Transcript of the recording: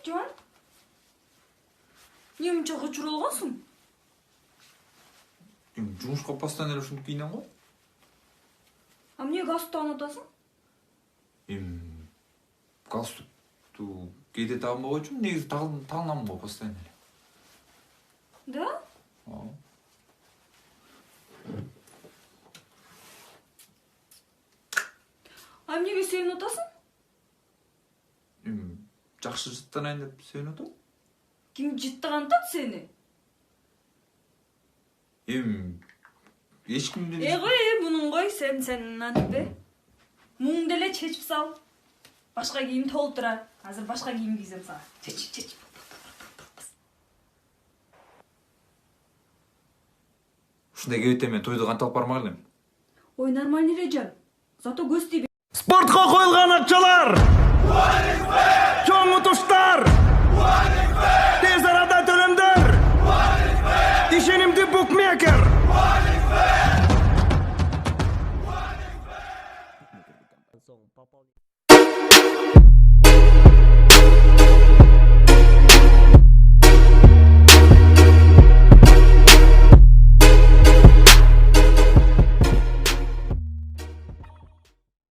Жан? Эмне мынча кычырылгансың? Жумушка постоянно эле ушинтип кийинем го. А эмне галстукту унутасың? Галстукту кээде тагынбай койчумун, негизи тагынам го постоянно эле. Да? А эмнеге сүйөнүп атасың? Жакшы жыттанайын деп сүйөнүп атам. Ким жыттаган атат сени? Эч кимден. Кой, мунун кой, сен антипе. Муңду эле чечип сал. Башка кийим толтура. Азыр башка кийим кийсем сага. Чеч. Ушундай кебете мен тойду кантип алып бармак элем. Ой, нормально эле жан. Зато көз тийбей. Спортқа қойылған ақшалар! Чоң ұтыштар! Тез арада төлемдер! Ишенимді букмекер!